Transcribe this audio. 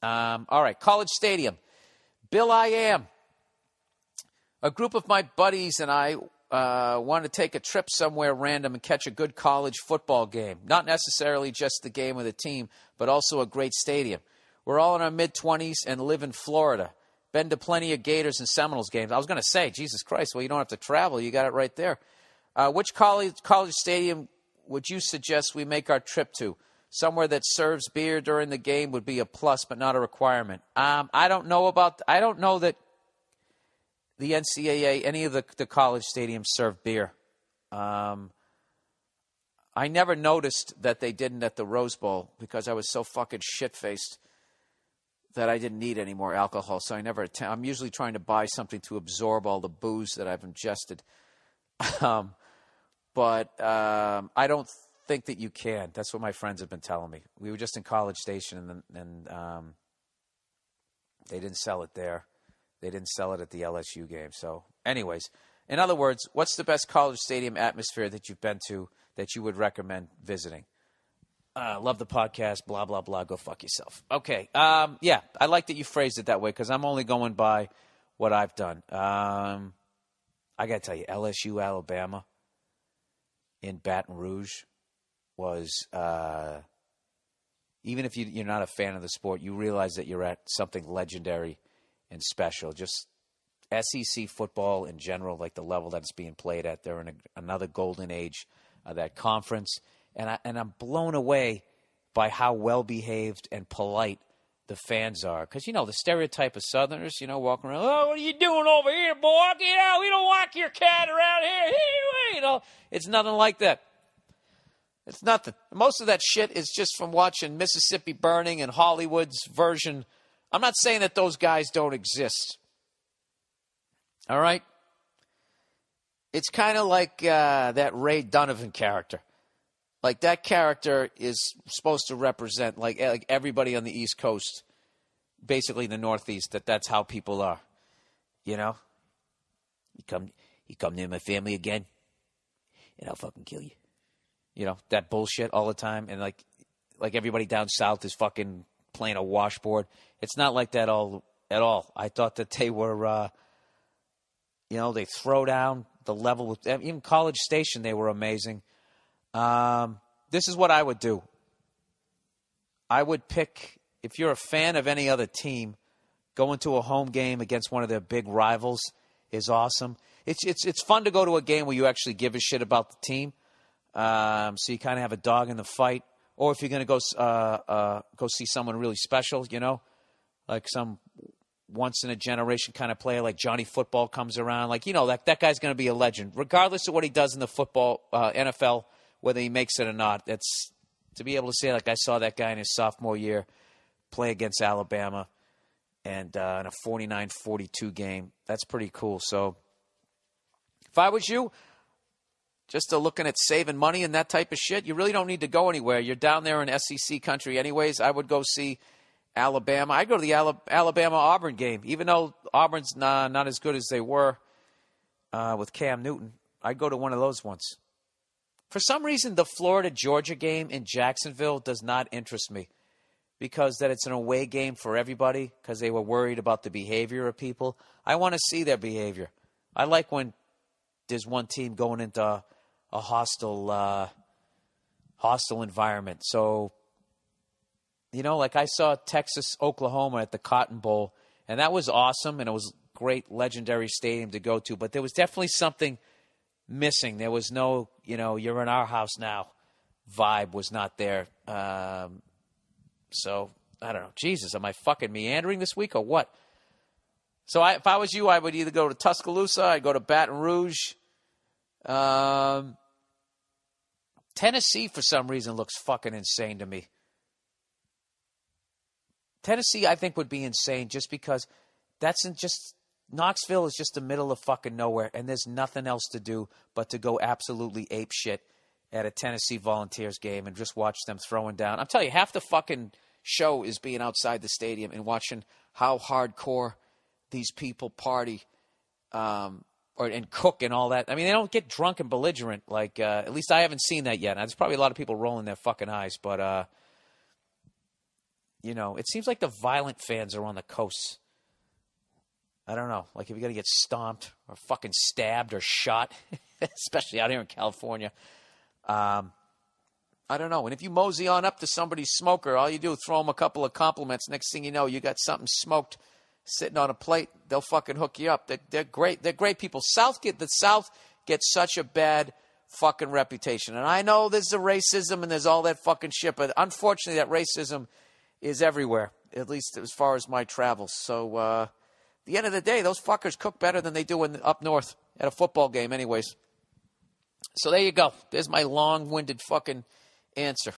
All right, College Stadium. Bill, I am. A group of my buddies and I want to take a trip somewhere random and catch a good college football game. Not necessarily just the game of the team, but also a great stadium. We're all in our mid-20s and live in Florida. Been to plenty of Gators and Seminoles games. I was going to say, Jesus Christ, well, you don't have to travel. You got it right there. Which college stadium would you suggest we make our trip to? Somewhere that serves beer during the game would be a plus, but not a requirement. I don't know that the NCAA, any of the college stadiums serve beer. I never noticed that they didn't at the Rose Bowl because I was so fucking shit-faced that I didn't need any more alcohol. So I never attend. I'm usually trying to buy something to absorb all the booze that I've ingested. But I don't think that you can. That's what my friends have been telling me. We were just in College Station, and they didn't sell it there. They didn't sell it at the LSU game. So anyways, in other words, what's the best college stadium atmosphere that you've been to that you would recommend visiting? Love the podcast, blah, blah, blah. Go fuck yourself. Okay. Yeah, I like that you phrased it that way because I'm only going by what I've done. I got to tell you, LSU, Alabama in Baton Rouge was, even if you're not a fan of the sport, you realize that you're at something legendary and special. Just SEC football in general, like the level that it's being played at. They're in another golden age of that conference. And I'm blown away by how well-behaved and polite the fans are. Because, the stereotype of Southerners, walking around, oh, what are you doing over here, boy? Get out. We don't like your cat around here. It's nothing like that. It's nothing. Most of that shit is just from watching Mississippi Burning and Hollywood's version. I'm not saying that those guys don't exist. All right? It's kind of like that Ray Donovan character. Like, that character is supposed to represent, like everybody on the East Coast, basically the Northeast, that's how people are. You come near my family again, and I'll fucking kill you. That bullshit all the time. And, like everybody down south is fucking playing a washboard. It's not like that at all. I thought that they were, they throw down the level. With even College Station, they were amazing. This is what I would do. I would pick, if you're a fan of any other team, going to a home game against one of their big rivals is awesome. It's fun to go to a game where you actually give a shit about the team. So you kind of have a dog in the fight. Or if you're going to go see someone really special, like some once-in-a-generation kind of player like Johnny Football comes around. Like, that guy's going to be a legend. Regardless of what he does in the football, NFL, whether he makes it or not, it's to be able to say, like, I saw that guy in his sophomore year play against Alabama and in a 49-42 game. That's pretty cool. So if I was you, just looking at saving money and that type of shit, you really don't need to go anywhere. You're down there in SEC country anyways. I would go see Alabama. I'd go to the Alabama-Auburn game, even though Auburn's not as good as they were with Cam Newton. I'd go to one of those ones. For some reason, the Florida-Georgia game in Jacksonville does not interest me because that it's an away game for everybody because they were worried about the behavior of people. I want to see their behavior. I like when there's one team going into a hostile environment. So, like I saw Texas, Oklahoma at the Cotton Bowl, and that was awesome, and it was a great, legendary stadium to go to. But there was definitely something missing. There was no, you're in our house now vibe was not there. So, I don't know. Jesus, am I fucking meandering this week or what? So if I was you, I would either go to Tuscaloosa, I'd go to Baton Rouge. Tennessee, for some reason, looks fucking insane to me. Tennessee, I think, would be insane just because Knoxville is just the middle of fucking nowhere, and there's nothing else to do but to go absolutely ape shit at a Tennessee Volunteers game and just watch them throwing down. I'm telling you, half the fucking show is being outside the stadium and watching how hardcore these people party and cook and all that. I mean, they don't get drunk and belligerent. Like, at least I haven't seen that yet. Now, there's probably a lot of people rolling their fucking eyes, but it seems like the violent fans are on the coast. I don't know. Like if you're going to get stomped or fucking stabbed or shot, especially out here in California. I don't know. And if you mosey on up to somebody's smoker, all you do is throw them a couple of compliments. Next thing you know, you got something smoked sitting on a plate. They'll fucking hook you up. They're great. They're great people. The South gets such a bad fucking reputation. And I know there's the racism and there's all that fucking shit, but unfortunately that racism is everywhere, at least as far as my travels. So, at the end of the day, those fuckers cook better than they do up north at a football game anyways. So there you go. There's my long-winded fucking answer.